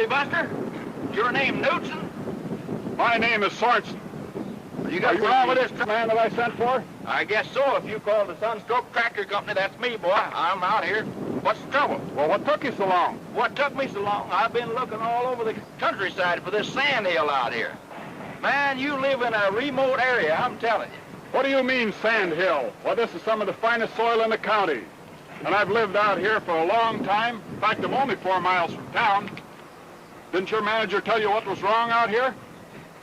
Howdy, Buster. Is your name Knudsen? My name is Sorensen. Are you on with this man that I sent for? I guess so. If you call the Sunstroke Tractor Co, that's me, boy. I'm out here. What's the trouble? Well, what took you so long? What took me so long? I've been looking all over the countryside for this sand hill out here. Man, you live in a remote area, I'm telling you. What do you mean, Sand Hill? Well, this is some of the finest soil in the county. And I've lived out here for a long time. In fact, I'm only 4 miles from town. Didn't your manager tell you what was wrong out here?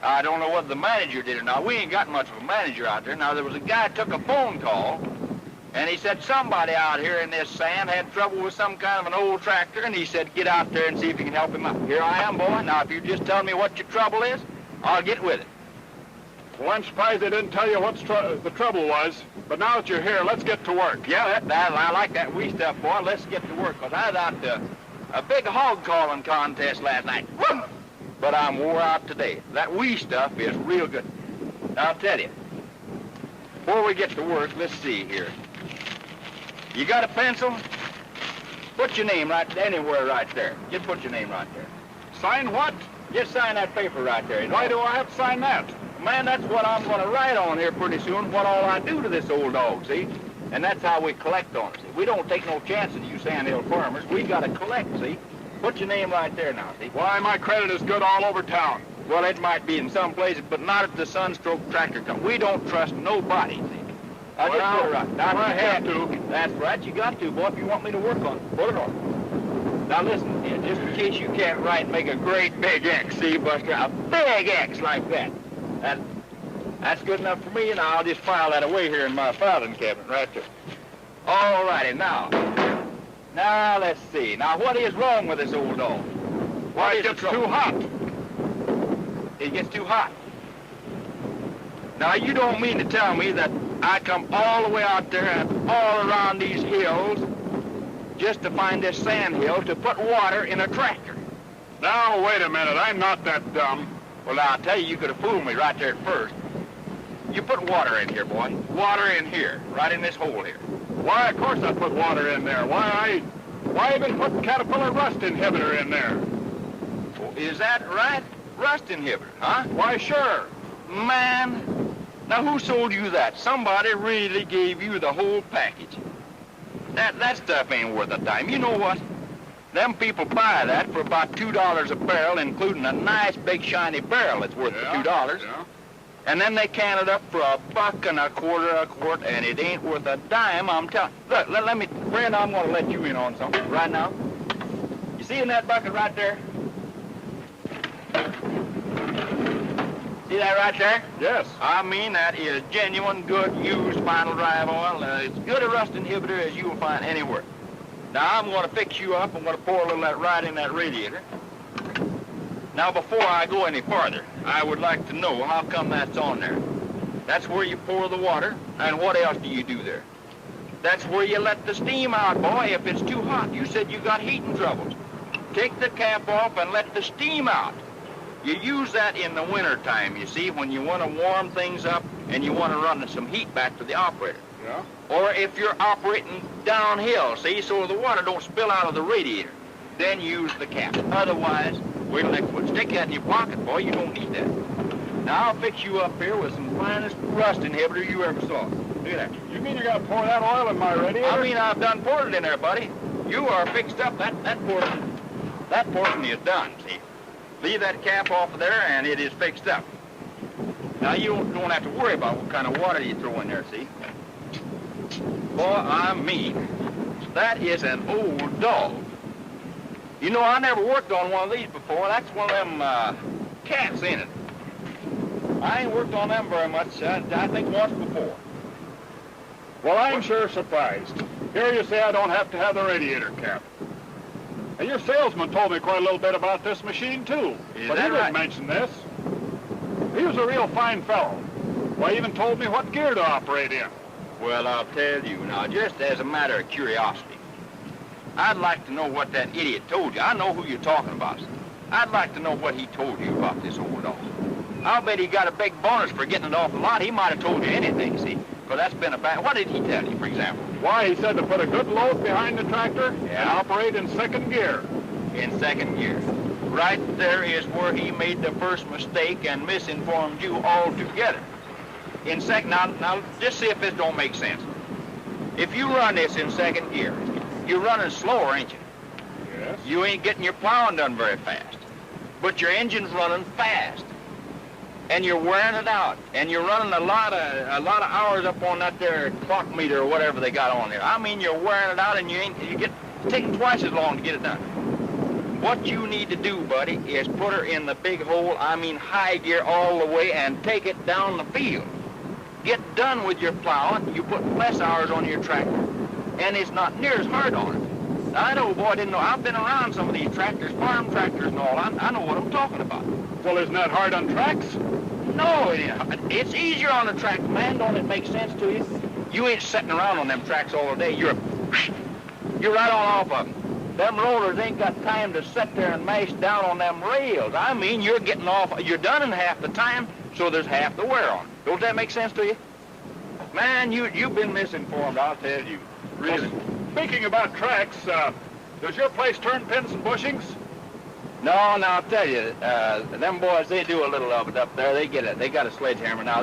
I don't know whether the manager did or not. We ain't got much of a manager out there. Now, there was a guy who took a phone call, and he said somebody out here in this sand had trouble with some kind of an old tractor, and he said, get out there and see if you can help him out. Here I am, boy. Now, if you just tell me what your trouble is, I'll get with it. Well, I'm surprised they didn't tell you what the trouble was. But now that you're here, let's get to work. Yeah, I like that wee stuff, boy. Let's get to work, because I was out to a big hog calling contest last night. Woo! But I'm wore out today. That wee stuff is real good. Now, I'll tell you, before we get to work, let's see here. You got a pencil? Put your name right anywhere right there. Just put your name right there. Sign what? Just sign that paper right there. Why do I have to sign that? Man, that's what I'm going to write on here pretty soon, what all I do to this old dog, see? And that's how we collect on it, see? We don't take no chance of you sandhill farmers. We got to collect, see? Put your name right there now, see? Why, my credit is good all over town. Well, it might be in some places, but not at the Sunstroke Tractor Co. We don't trust nobody, see? I'll just put it right. Now, I have to. That's right, you got to, boy, if you want me to work on it. Put it on. Now, listen, just in case you can't write, make a great big X, see, Buster? A big X like that. That's good enough for me, and I'll just file that away here in my filing cabinet right there. All righty, now, let's see. Now, what is wrong with this old dog? Why, it gets too hot. It gets too hot. Now, you don't mean to tell me that I come all the way out there and all around these hills just to find this sand hill to put water in a tractor? Now, wait a minute. I'm not that dumb. Well, now, I'll tell you, you could have fooled me right there at first. You put water in here, boy. Water in here, right in this hole here. Why, of course I put water in there. Why I've been putting Caterpillar rust inhibitor in there. Oh, is that right? Rust inhibitor, huh? Why, sure. Man, now who sold you that? Somebody really gave you the whole package. That stuff ain't worth a dime. You know what? Them people buy that for about $2 a barrel, including a nice big shiny barrel that's worth $2. Yeah. And then they can it up for $1.25 a quart, and it ain't worth a dime, I'm telling you. Look, let me, friend, I'm going to let you in on something right now. You see in that bucket right there? See that right there? Yes. I mean, that is genuine, good, used final drive oil. It's good a rust inhibitor as you will find anywhere. Now, I'm going to fix you up. I'm going to pour a little of that right in that radiator. Now, before I go any farther, I would like to know how come that's on there. That's where you pour the water, and what else do you do there? That's where you let the steam out, boy, if it's too hot. You said you got heating troubles. Take the cap off and let the steam out. You use that in the wintertime, you see, when you want to warm things up and you want to run some heat back to the operator. Yeah. Or if you're operating downhill, see, so the water don't spill out of the radiator, then use the cap. Otherwise, wait till next one. Stick that in your pocket, boy. You don't need that. Now, I'll fix you up here with some finest rust inhibitor you ever saw. Look at that. You mean you got to pour that oil in my radiator? I mean, I've done poured it in there, buddy. You are fixed up. That portion is done, see. Leave that cap off of there, and it is fixed up. Now, you don't have to worry about what kind of water you throw in there, see. Boy, I mean, that is an old dog. You know, I never worked on one of these before. That's one of them cats in it. I ain't worked on them very much, I think once before. Well, I'm sure surprised. Here you say I don't have to have the radiator cap. And your salesman told me quite a little bit about this machine, too. But he didn't mention this. He was a real fine fellow. Why, he even told me what gear to operate in. Well, I'll tell you now, just as a matter of curiosity, I'd like to know what that idiot told you. I know who you're talking about. I'd like to know what he told you about this old dog. I'll bet he got a big bonus for getting it off the lot. He might have told you anything, see? Because that's been a bad... What did he tell you, for example? Why, he said to put a good load behind the tractor and Yeah. operate in second gear. In second gear. Right there is where he made the first mistake and misinformed you altogether. In second, now just see if this don't make sense. If you run this in second gear, you're running slower, ain't you? Yes. You ain't getting your plowing done very fast. But your engine's running fast. And you're wearing it out. And you're running a lot of hours up on that there clock meter or whatever they got on there. I mean, you're wearing it out and it's taking twice as long to get it done. What you need to do, buddy, is put her in the big hole, I mean high gear all the way, and take it down the field. Get done with your plowing, you put less hours on your tractor, and it's not near as hard on it. Now, I know, boy, I didn't know. I've been around some of these tractors, farm tractors and all. I know what I'm talking about. Well, isn't that hard on tracks? No, it's easier on the track, man. Don't it make sense to you? You ain't sitting around on them tracks all day. You're right on off of them. Them rollers ain't got time to sit there and mash down on them rails. I mean, you're getting off. You're done in half the time, so there's half the wear on. Don't that make sense to you? Man, you've been misinformed, I'll tell you. Really. Well, speaking about tracks, does your place turn pins and bushings? No, now I'll tell you, them boys, they do a little of it up there. They got a sledgehammer. Now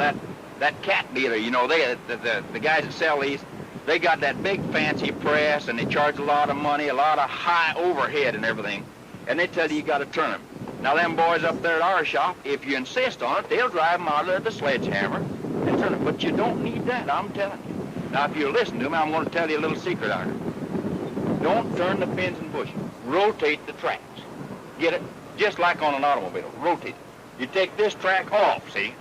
that cat dealer, you know, the guys that sell these, they got that big fancy press, and they charge a lot of money, a lot of high overhead and everything. And they tell you got to turn them. Now them boys up there at our shop, if you insist on it, they'll drive them out there with the sledgehammer and turn it. But you don't need that, I'm telling you. Now if you listen to me, I'm going to tell you a little secret out here. Don't turn the pins and bushings. Rotate the tracks. Get it? Just like on an automobile. Rotate it. You take this track off, see?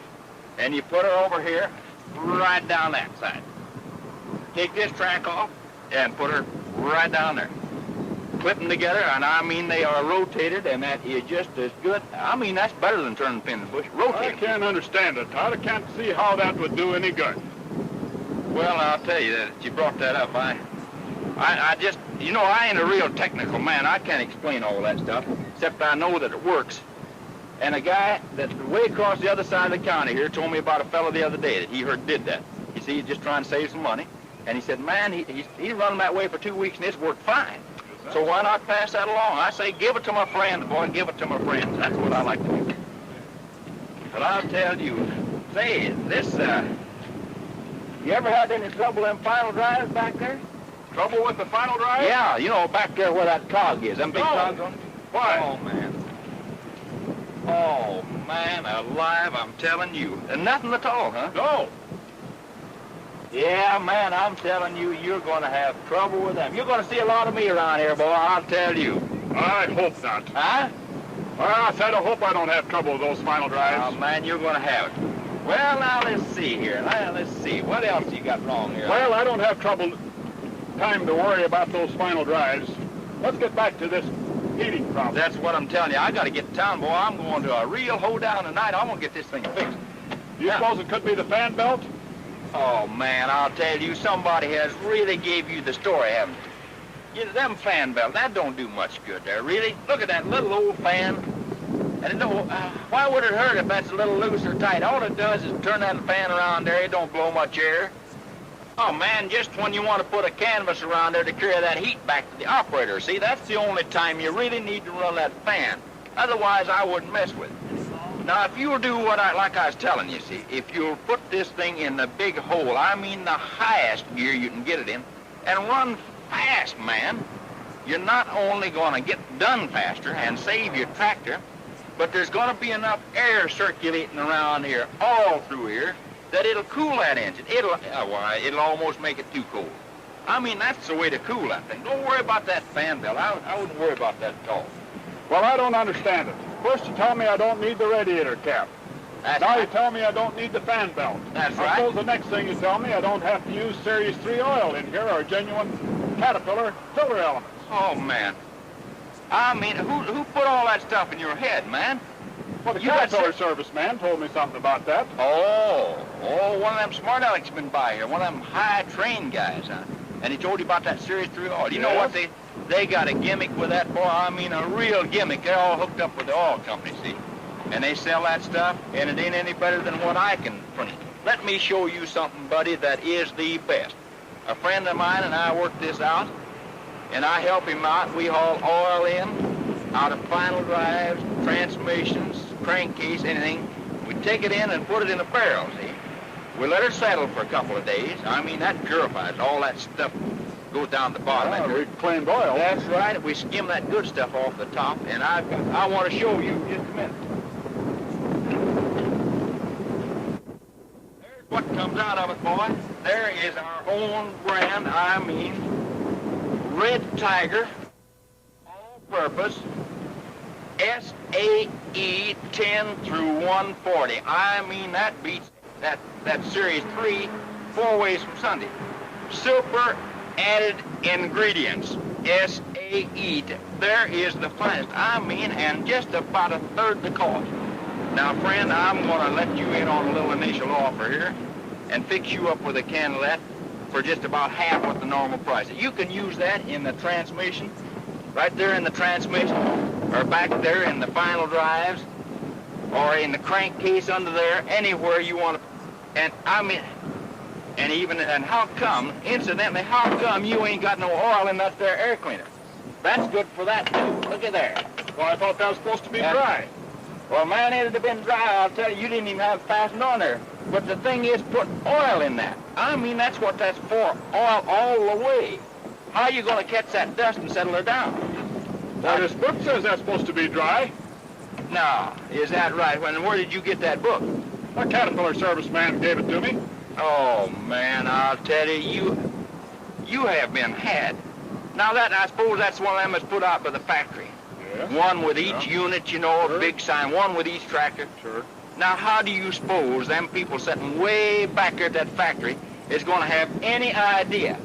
And you put her over here, right down that side. Take this track off and put her right down there. Clip them together, and I mean they are rotated, and that is just as good. I mean, that's better than turning pins and bushings. Rotate. I can't understand it, Todd. I can't see how that would do any good. Well, I'll tell you that you brought that up. I just, you know, I ain't a real technical man. I can't explain all that stuff, except I know that it works. And a guy that's way across the other side of the county here told me about a fellow the other day that he heard did that. You see, he's just trying to save some money. And he said, man, he's running that way for 2 weeks, and it's worked fine. So why not pass that along? I say, give it to my friends, boy, give it to my friends. That's what I like to do. But I'll tell you, say, this, you ever had any trouble with them final drives back there? Trouble with the final drive? Yeah, you know, back there where that cog is, them big cogs on it. Why? Oh, man. Oh, man, alive, I'm telling you. And nothing at all, huh? No. Yeah, man, I'm telling you, you're going to have trouble with them. You're going to see a lot of me around here, boy, I'll tell you. I hope not. Huh? Well, I said I hope I don't have trouble with those final drives. Oh, man, you're going to have it. Well, now, let's see here. Now, let's see. What else you got wrong here? Well, I don't have time to worry about those final drives. Let's get back to this heating problem. That's what I'm telling you. I got to get to town, boy. I'm going to a real hoedown tonight. I want to get this thing fixed. Do you suppose it could be the fan belt? Oh, man, I'll tell you, somebody has really gave you the story, haven't they? You know, them fan belts, that don't do much good there, really. Look at that little old fan. And it don't, why would it hurt if that's a little loose or tight? All it does is turn that fan around there. It don't blow much air. Oh, man, just when you want to put a canvas around there to carry that heat back to the operator, see, that's the only time you really need to run that fan. Otherwise, I wouldn't mess with it. Now, if you'll do what like I was telling you, see, if you'll put this thing in the big hole, I mean the highest gear you can get it in, and run fast, man, you're not only going to get done faster and save your tractor, but there's going to be enough air circulating around here, all through here, that it'll cool that engine. It'll almost make it too cold. I mean, that's the way to cool that thing. Don't worry about that fan belt. I wouldn't worry about that at all. Well, I don't understand it. First you tell me I don't need the radiator cap. That's now right. you tell me I don't need the fan belt. That's I right. suppose the next thing you tell me I don't have to use Series 3 oil in here or genuine Caterpillar filler elements. Oh, man. I mean, who put all that stuff in your head, man? Well, the You got Caterpillar service man told me something about that. Oh, one of them smart alecks been by here, one of them high-trained guys, huh? And he told you about that Series 3 oil. You know what they got a gimmick with that, boy. I mean, a real gimmick. They're all hooked up with the oil company, see? And they sell that stuff, and it ain't any better than what I can furnish. Let me show you something, buddy, that is the best. A friend of mine and I work this out, and I help him out. We haul oil in, out of final drives, transmissions, crankcase, anything. We take it in and put it in a barrel, see? We let her settle for a couple of days. I mean, that purifies all that stuff goes down the bottom. Reclaimed oil. That's right. We skim that good stuff off the top, and I want to show you just a minute. There's what comes out of it, boy. There is our own brand, I mean, Red Tiger, all-purpose, SAE 10 through 140. I mean, that beats that Series 3 4 ways from Sunday. Super added ingredients, SAE. There is the finest. I mean, and just about a third the cost. Now, friend, I'm going to let you in on a little initial offer here and fix you up with a can of that for just about half what the normal price is. You can use that in the transmission, right there in the transmission, or back there in the final drives, or in the crankcase under there, anywhere you want to. And I mean, and how come, incidentally, how come you ain't got no oil in that there air cleaner? That's good for that too. Look at there. Well, I thought that was supposed to be dry. Well, man, it'd have been dry. I'll tell you, you didn't even have it fastened on there. But the thing is, put oil in that. I mean, that's what that's for. Oil all the way. How are you going to catch that dust and settle her down? Well, this book says that's supposed to be dry. Now, is that right? Where did you get that book? A Caterpillar serviceman gave it to me. Oh, man, I'll tell you, you have been had. Now, I suppose that's one of them that's put out by the factory. Yeah. One with each unit, you know, a big sign, one with each tractor. Sure. Now, how do you suppose them people sitting way back at that factory is going to have any idea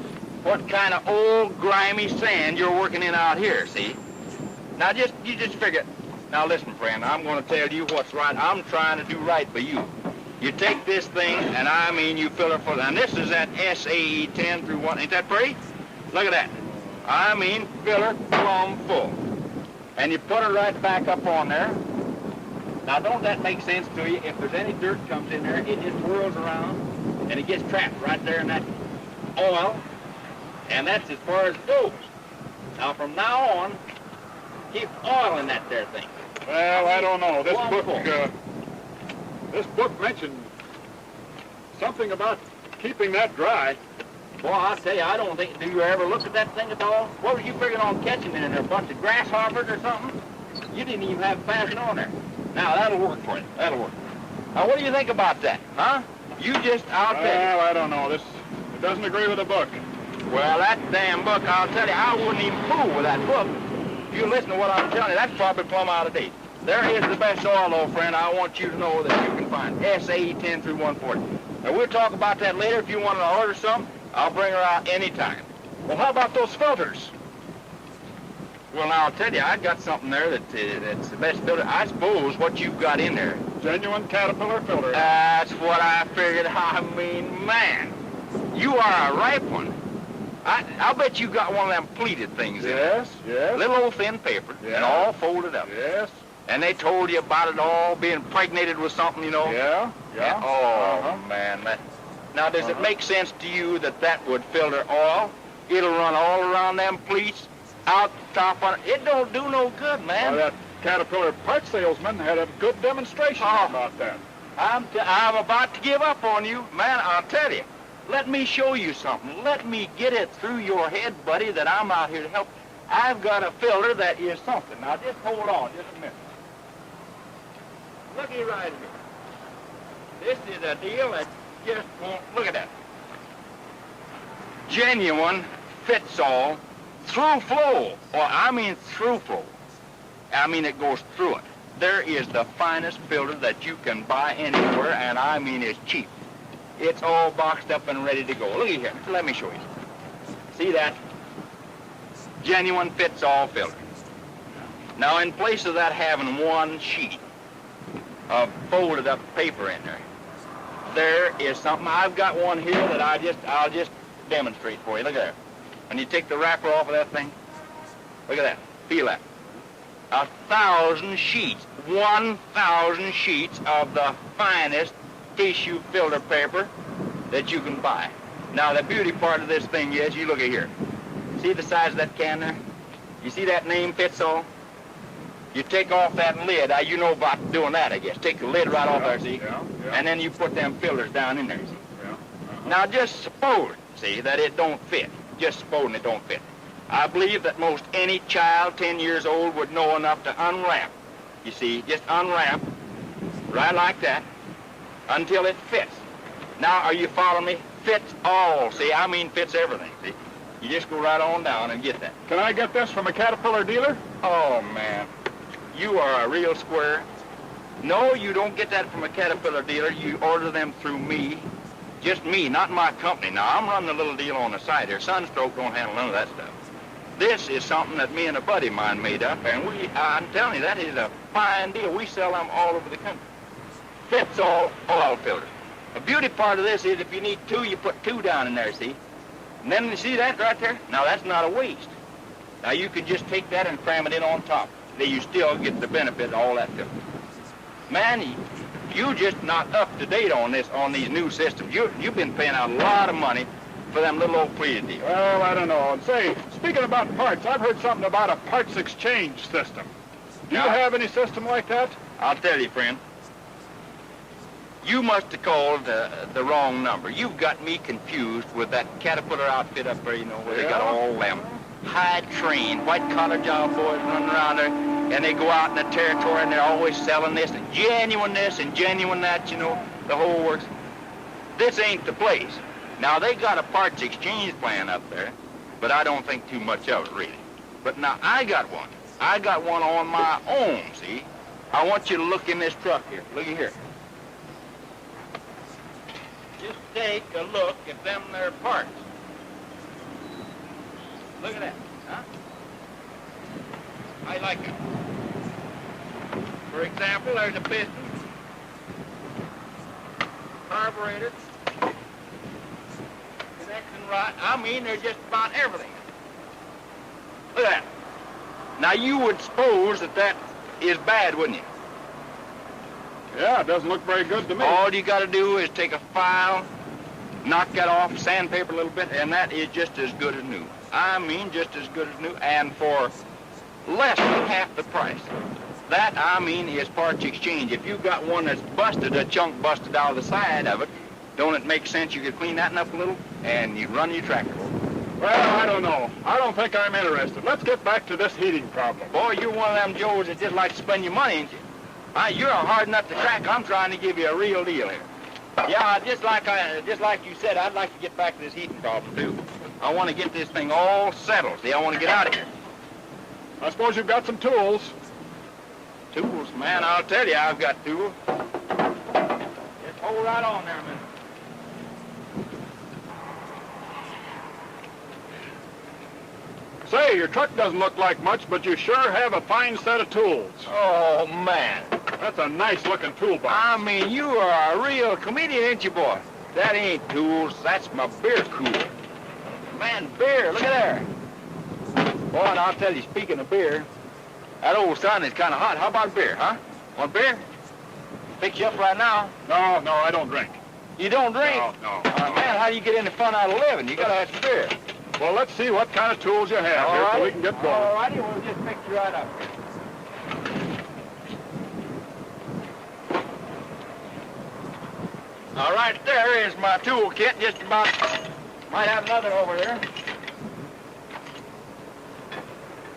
what kind of old, grimy sand you're working in out here, see? Now, you just figure. Now, listen, friend, I'm going to tell you what's right. I'm trying to do right by you. You take this thing, and I mean you fill her full. And this is that SAE 10 through 1. Ain't that pretty? Look at that. I mean, fill her plumb full. And you put her right back up on there. Now, don't that make sense to you? If there's any dirt comes in there, it just whirls around, and it gets trapped right there in that oil. And that's as far as it goes. Now, from now on, keep oil in that there thing. Well, I don't know. This book mentioned something about keeping that dry. Well, I'll tell you, I don't think, do you ever look at that thing at all? What were you figuring on catching in there? A bunch of grasshoppers or something? You didn't even have it fastened on there. Now, that'll work for you. That'll work. Now, what do you think about that, huh? I'll tell you. Well, I don't know. It doesn't agree with the book. Well, that damn book, I'll tell you, I wouldn't even fool with that book. If you listen to what I'm telling you, that's probably plumb out of date. There is the best oil, though, friend. I want you to know that you can find SAE 10 through 140. Now, we'll talk about that later. If you want to order some, I'll bring her out anytime. Well, how about those filters? Well, now, I'll tell you, I got something there that's the best filter. I suppose what you've got in there. Genuine Caterpillar filter. That's what I figured. I mean, man, you are a ripe one. I'll bet you got one of them pleated things in it. Yes. Little old thin paper, and all folded up. Yes. And they told you about it all being impregnated with something, you know? Yeah. Oh, man. Now, does it make sense to you that would filter oil? It'll run all around them pleats, out the top on it. It don't do no good, man. Well, that Caterpillar part salesman had a good demonstration about that. I'm about to give up on you. Man, I'll tell you. Let me show you something. Let me get it through your head, buddy, that I'm out here to help. I've got a filter that is something. Now, just hold on just a minute. Looky right here. This is a deal that just won't... Look at that. Genuine fits-all through flow. Well, I mean through flow. I mean it goes through it. There is the finest filter that you can buy anywhere, and I mean it's cheap. It's all boxed up and ready to go. Look at here. Let me show you. See that? Genuine fits-all filter. Now, in place of that having one sheet of folded up paper in there is something. I've got one here that I'll just demonstrate for you. Look at that. And you take the wrapper off of that thing. Look at that. Feel that. 1,000 sheets. 1,000 sheets of the finest tissue filter paper that you can buy. Now, the beauty part of this thing is, you look at here. See the size of that can there? You see that name fits all? You take off that lid. You know about doing that, I guess. Take the lid right off there, see? Yeah. And then you put them filters down in there, see? Yeah. Now, just suppose, see, that it don't fit. Just supposing it don't fit. I believe that most any child 10 years old would know enough to unwrap. You see, just unwrap right like that until it fits. Now, are you following me? Fits all, see? I mean fits everything, see? You just go right on down and get that. Can I get this from a Caterpillar dealer? Oh, man. You are a real square. No, you don't get that from a Caterpillar dealer. You order them through me. Just me, not my company. Now, I'm running a little deal on the side here. Sunstroke don't handle none of that stuff. This is something that me and a buddy of mine made up, and I'm telling you, that is a fine deal. We sell them all over the country. Fits all oil filters. The beauty part of this is if you need two, you put two down in there, see? And then you see that right there? Now, that's not a waste. Now, you can just take that and cram it in on top. Then you still get the benefit of all that filter. Man, you just not up to date on these new systems. You've been paying out a lot of money for them little old pleated deals. Well, I don't know. And say, speaking about parts, I've heard something about a parts exchange system. Do you have any system like that? I'll tell you, friend. You must have called the wrong number. You've got me confused with that Caterpillar outfit up there, you know, where they got all them high-trained, white-collar job boys running around there, and they go out in the territory, and they're always selling this, and genuine this, and genuine that, you know, the whole works. This ain't the place. Now, they got a parts exchange plan up there, but I don't think too much of it, really. But now, I got one. I got one on my own, see? I want you to look in this truck here. Look at here. Just take a look at them there parts. Look at that, huh? I like it. For example, there's a piston, carburetor, connection rod. I mean, there's just about everything. Look at that. Now, you would suppose that that is bad, wouldn't you? Yeah, it doesn't look very good to me. All you got to do is take a file, knock that off, sandpaper a little bit, and that is just as good as new. I mean, just as good as new, and for less than half the price. That, I mean, is parts exchange. If you've got one that's busted, a chunk busted out of the side of it, don't it make sense you could clean that up a little, and you run your tractor? Well, I don't know. I don't think I'm interested. Let's get back to this heating problem. Boy, you're one of them Joes that just like to spend your money, ain't you? You're a hard nut to crack. I'm trying to give you a real deal here. Yeah, just like you said, I'd like to get back to this heating problem, too. I want to get this thing all settled. See, I want to get out of here. I suppose you've got some tools. Tools? Man, I'll tell you, I've got tools. Just hold right on there a minute. Say, your truck doesn't look like much, but you sure have a fine set of tools. Oh, man. That's a nice-looking toolbox. I mean, you are a real comedian, ain't you, boy? That ain't tools. That's my beer cooler. Man, beer, look at there. Boy, and I'll tell you, speaking of beer, that old sun is kind of hot. How about beer, huh? Want beer? Fix you up right now. No, I don't drink. You don't drink? No. Man, how do you get any fun out of living? You gotta have some beer. Well, let's see what kind of tools you have here so we can get going. All righty, we'll just fix you right up. All right, there is my tool kit, just about. Might have another over here.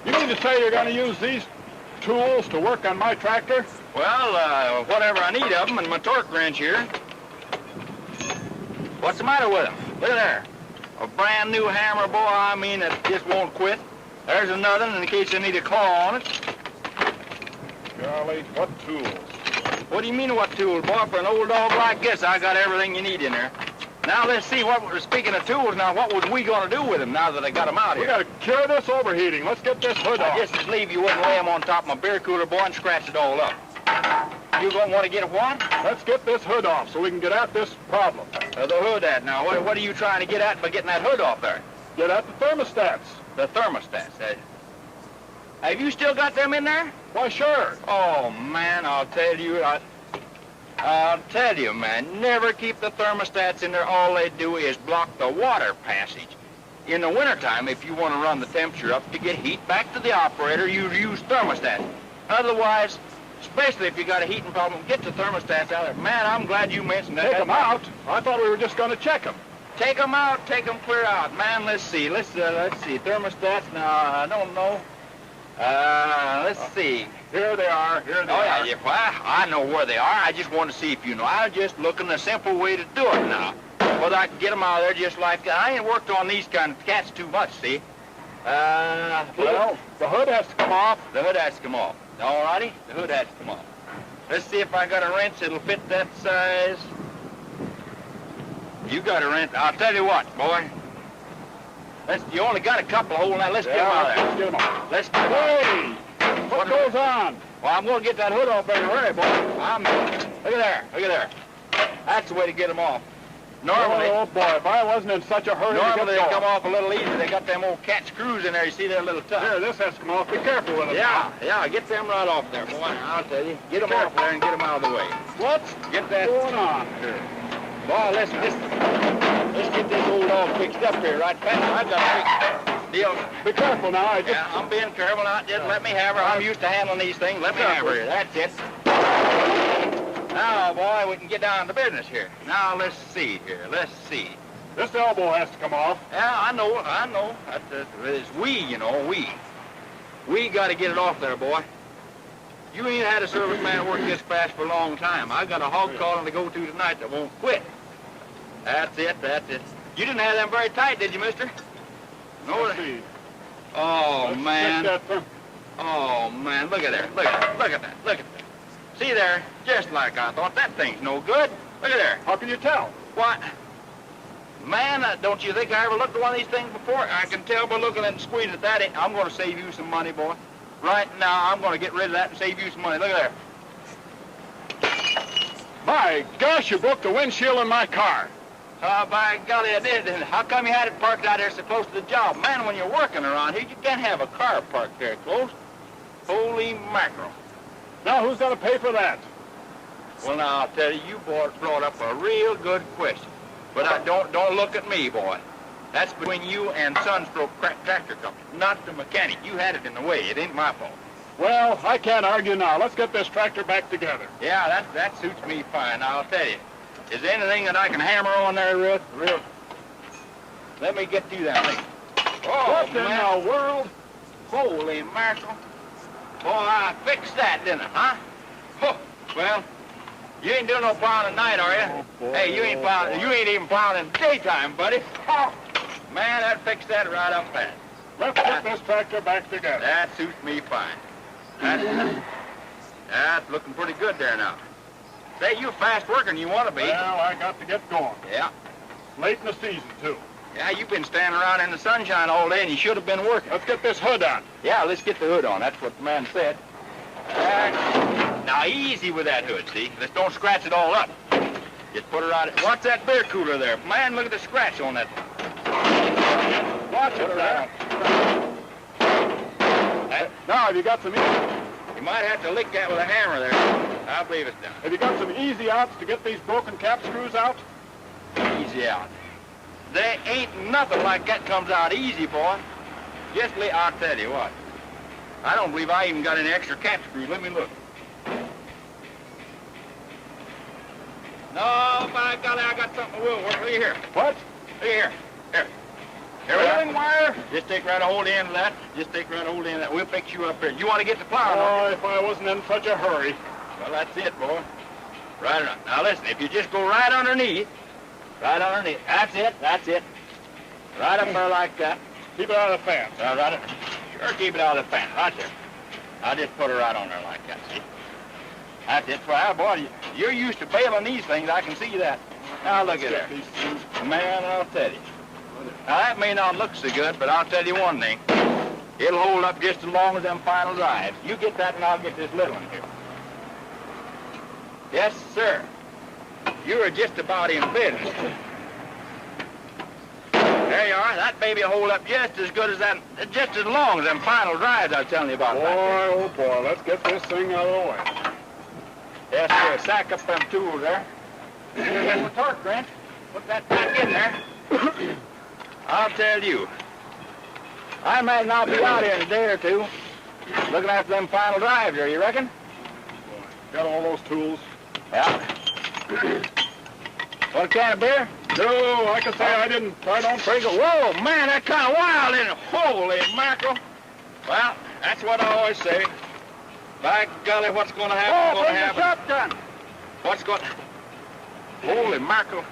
You mean to say you're going to use these tools to work on my tractor? Well, whatever I need of them, and my torque wrench here. What's the matter with them? Look at there. A brand new hammer, boy, I mean, it just won't quit. There's another one in case you need a claw on it. Golly, what tools? What do you mean what tools, boy? For an old dog like this, I got everything you need in there. Now, let's see, speaking of tools, now, what was we going to do with them now that I got them out here? We got to cure this overheating. Let's get this hood off. I just as leave you wouldn't lay them on top of my beer cooler, boy, and scratch it all up. You going to want to get what? Let's get this hood off so we can get at this problem. The hood at now. What are you trying to get at by getting that hood off there? Get at the thermostats. The thermostats. Have you still got them in there? Why, sure. Oh, man, I'll tell you, man, never keep the thermostats in there. All they do is block the water passage. In the wintertime, if you want to run the temperature up to get heat back to the operator, you use thermostats. Otherwise, especially if you got a heating problem, get the thermostats out of there. Man, I'm glad you mentioned that. Take them out? I thought we were just going to check them. Take them out, take them clear out. Man, let's see. Let's see. Thermostats, now, I don't know. Let's see. Here they are. Here they are. Yeah, well, I know where they are. I just want to see if you know. I'm just looking a simple way to do it now. Whether I can get them out of there just like that. I ain't worked on these kind of cats too much, see? Well, the hood has to come off. The hood has to come off. All righty? The hood has to come off. Let's see if I got a wrench that'll fit that size. You got a wrench. I'll tell you what, boy. You only got a couple of holes now. Let's get them out of there. Let's get them off. Let's get them out. Hey! What goes on? Well, I'm going to get that hood off very hurry, boy. Look at there. Look at there. That's the way to get them off. Normally, oh boy, if I wasn't in such a hurry to get normally they going. come off a little easier. They got them old cat screws in there. You see, they're a little tough. Here, this has to come off. Be careful with it. Yeah, get them right off there, boy. I'll tell you. Get them off there and get them out of the way. What's Get that. going on here? Boy, let's get this old dog fixed up here right fast. I've got a big deal. Be careful now. Yeah, I'm being careful now. Just let me have her. I'm used to handling these things. Let me have her here. That's it. Now, boy, we can get down to business here. Now, let's see here. Let's see. This elbow has to come off. Yeah, I know. It's we, you know, we. We got to get it off there, boy. You ain't had a serviceman work this fast for a long time. I got a hog calling to go to tonight that won't quit. That's it. You didn't have them very tight, did you, mister? No. Let's see. Oh, Let's man. check that. Oh, man. Look at there. Look at that. See there? Just like I thought. That thing's no good. Look at there. How can you tell? What? Man, don't you think I ever looked at one of these things before? I can tell by looking at and squeezing at that. I'm going to save you some money, boy. Right now, I'm going to get rid of that and save you some money. Look at there. My gosh, you broke the windshield in my car. By golly, I did. How come you had it parked out there so close to the job? Man, when you're working around here, you can't have a car parked there close. Holy mackerel. Now, who's going to pay for that? Well, now, I'll tell you, you brought up a real good question. But don't look at me, boy. That's between you and Sunstroke Tractor Co, not the mechanic. You had it in the way. It ain't my fault. Well, I can't argue now. Let's get this tractor back together. Yeah, that suits me fine. I'll tell you. Is there anything that I can hammer on there, real? Let me get to that thing. Oh, what in the world? Holy mackerel. Boy, I fixed that, didn't I, huh? Oh, well, you ain't doing no plowing at night, are you? Oh, boy. Hey, you ain't even plowing in the daytime, buddy. Oh, man, that fixed that right up fast. Let's get this tractor back together. That suits me fine. That's looking pretty good there now. Say, you fast working, you want to be. Well, I got to get going. Yeah. Late in the season, too. Yeah, you've been standing around in the sunshine all day, and you should have been working. Let's get this hood on. Yeah, let's get the hood on. That's what the man said. Now, easy with that hood, see? Let's don't scratch it all up. Just put it right. What's that beer cooler there? Man, look at the scratch on that. Watch it there. Now, have you got some You might have to lick that with a hammer there. I believe it's done. Have you got some easy outs to get these broken cap screws out? Easy out. There ain't nothing like that comes out easy, boy. I'll tell you what. I don't believe I even got any extra cap screws. Let me look. No, by golly, I got something that will work. Look here. What? Look here. Here. Here we Railing are. wire? Just take right a hold end of that. We'll fix you up here. You want to get the plow? Oh, if I wasn't in such a hurry. Well, that's it, boy. Right on. Now, listen, if you just go right underneath. That's it. Right up there like that. Keep it out of the fan. Sure, keep it out of the fan, right there. I'll just put it right on there like that, see? That's it. Well, boy, you're used to bailing these things. I can see that. Now, look at that. Man, I'll tell you. Now, that may not look so good, but I'll tell you one thing. It'll hold up just as long as them final drives. You get that, and I'll get this little one here. Yes, sir. You're just about in business. There you are. That baby will hold up just as good as that, just as long as them final drives I was telling you about. Boy, oh boy, let's get this thing out of the way. Yes, sir. Sack up them tools there. Get the torque wrench. Put that back in there. I'll tell you. I imagine I'll be out here in a day or two. Looking after them final drives here, you reckon? Got all those tools? Yeah. Want a can of beer? No, like I say, I don't Pretty good. Whoa, man, that's kind of wild, isn't it? Holy mackerel. Well, that's what I always say. By golly, what's going to happen? bring the shotgun. What's going... Holy mackerel.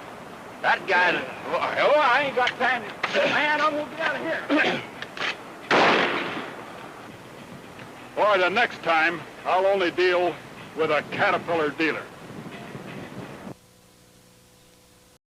That guy... Oh, I ain't got time to... Man, I'm going to get out of here. Boy, the next time, I'll only deal with a Caterpillar dealer.